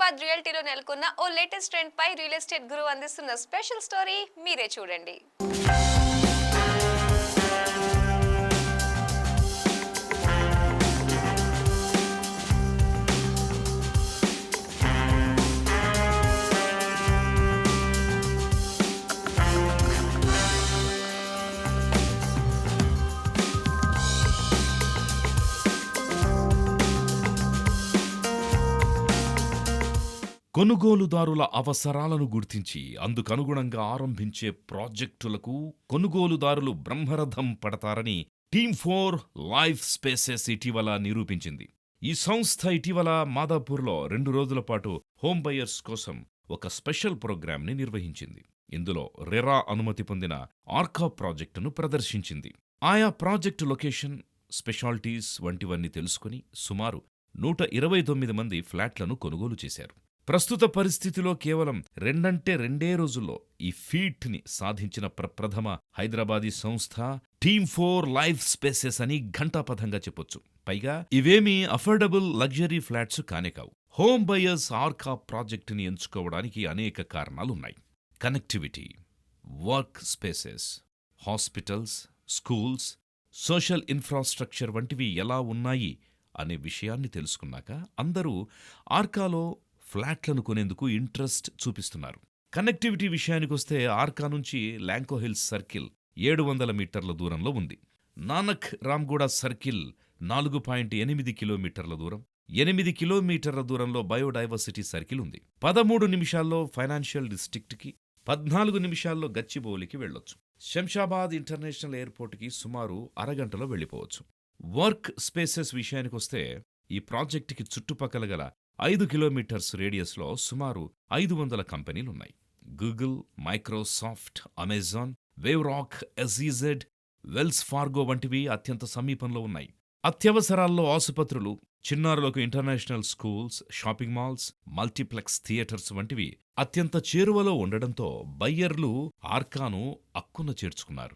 హైదరాబాద్ రియల్టీలో నెలకొన్న ఓ latest trend పై real estate గురువు అందిస్తున్న స్పెషల్ స్టోరీ మీరే చూడండి. కొనుగోలుదారుల అవసరాలను గుర్తించి అందుకనుగుణంగా ఆరంభించే ప్రాజెక్టులకు కొనుగోలుదారులు బ్రహ్మరథం పడతారని టీమ్4 లైఫ్ స్పేసెస్ ఇటీవల నిరూపించింది. ఈ సంస్థ ఇటీవల మాదాపూర్లో 2 రోజుల పాటు హోమ్ బయర్స్ కోసం ఒక స్పెషల్ ప్రోగ్రాంని నిర్వహించింది. ఇందులో రెరా అనుమతి పొందిన ఆర్కా ప్రాజెక్టును ప్రదర్శించింది. ఆయా ప్రాజెక్టు లొకేషన్, స్పెషాలిటీస్ వంటివన్నీ తెలుసుకుని సుమారు 129 మంది ఫ్లాట్లను కొనుగోలు చేశారు. ప్రస్తుత పరిస్థితిలో కేవలం 2 రోజుల్లో ఈ ఫీట్ని సాధించిన ప్రప్రథమ హైదరాబాదీ సంస్థ టీమ్4 లైఫ్ స్పేసెస్ అని ఘంటాపథంగా చెప్పొచ్చు. పైగా ఇవేమీ అఫోర్డబుల్ లగ్జరీ ఫ్లాట్స్ కానే కావు. హోమ్ బయర్స్ ఆర్కా ప్రాజెక్టుని ఎంచుకోవడానికి అనేక కారణాలున్నాయి. Connectivity, work spaces, hospitals, schools, social infrastructure వంటివి ఎలా ఉన్నాయి అనే విషయాన్ని తెలుసుకున్నాక అందరూ ఆర్కాలో ఫ్లాట్లను కొనేందుకు ఇంట్రెస్ట్ చూపిస్తున్నారు. కనెక్టివిటీ విషయానికొస్తే ఆర్కా నుంచి ల్యాంకో హిల్స్ సర్కిల్ 700 మీటర్ల దూరంలో ఉంది. నానక్ రామ్గూడ సర్కిల్ 4.8 కిలోమీటర్ల దూరం, 8 కిలోమీటర్ల దూరంలో బయోడైవర్సిటీ సర్కిల్ ఉంది. 13 నిమిషాల్లో ఫైనాన్షియల్ డిస్ట్రిక్ట్కి, 14 నిమిషాల్లో గచ్చిబౌలికి వెళ్లొచ్చు. శంషాబాద్ ఇంటర్నేషనల్ ఎయిర్పోర్ట్కి సుమారు అరగంటలో వెళ్లిపోవచ్చు. వర్క్ స్పేసెస్ విషయానికొస్తే ఈ ప్రాజెక్టుకి చుట్టుపక్కల గల 5 కిలోమీటర్స్ రేడియస్లో సుమారు 500 కంపెనీలున్నాయి. Google, Microsoft, Amazon, Waverock, SEZ, Wells Fargo వంటివి అత్యంత సమీపంలో ఉన్నాయి. అత్యవసరాల్లో ఆసుపత్రులు, చిన్నారులకు international schools, shopping malls, multiplex theatres వంటివి అత్యంత చేరువలో ఉండడంతో బయ్యర్లు ఆర్కాను అక్కున చేర్చుకున్నారు.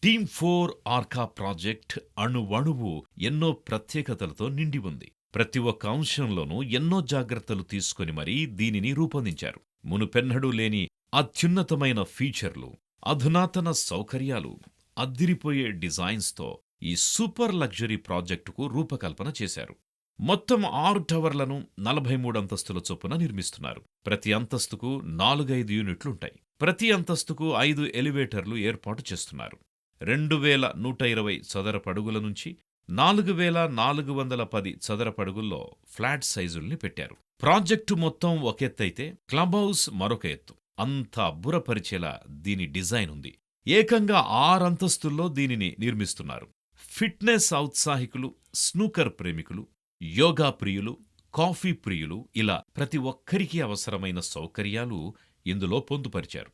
టీమ్4 ఆర్కా ప్రాజెక్ట్ అణువణువు ఎన్నో ప్రత్యేకతలతో నిండి ఉంది. ప్రతి ఒక్క అంశంలోనూ ఎన్నో జాగ్రత్తలు తీసుకుని మరీ దీనిని రూపొందించారు. మునుపెన్నడూ లేని అత్యున్నతమైన ఫీచర్లు, అధునాతన సౌకర్యాలు, అద్దిరిపోయే డిజైన్స్తో ఈ సూపర్ లగ్జరీ ప్రాజెక్టుకు రూపకల్పన చేశారు. మొత్తం 6 టవర్లను 43 అంతస్తుల చొప్పున నిర్మిస్తున్నారు. ప్రతి అంతస్తుకు 4-5 యూనిట్లుంటాయి. ప్రతి అంతస్తుకు 5 ఎలివేటర్లు ఏర్పాటు చేస్తున్నారు. 2120 చదరపడుగుల నుంచి 4410 చదరపడుగుల్లో ఫ్లాట్ సైజుల్ని పెట్టారు. ప్రాజెక్టు మొత్తం ఒకెత్తైతే క్లబ్ హౌస్ మరొక ఎత్తు. అంత అబ్బురపరిచేలా దీని డిజైన్ ఉంది. ఏకంగా 6 అంతస్తుల్లో దీనిని నిర్మిస్తున్నారు. ఫిట్నెస్ ఔత్సాహికులు, స్నూకర్ ప్రేమికులు, యోగా ప్రియులు, కాఫీ ప్రియులు ఇలా ప్రతి ఒక్కరికి అవసరమైన సౌకర్యాలు ఇందులో పొందుపరిచారు.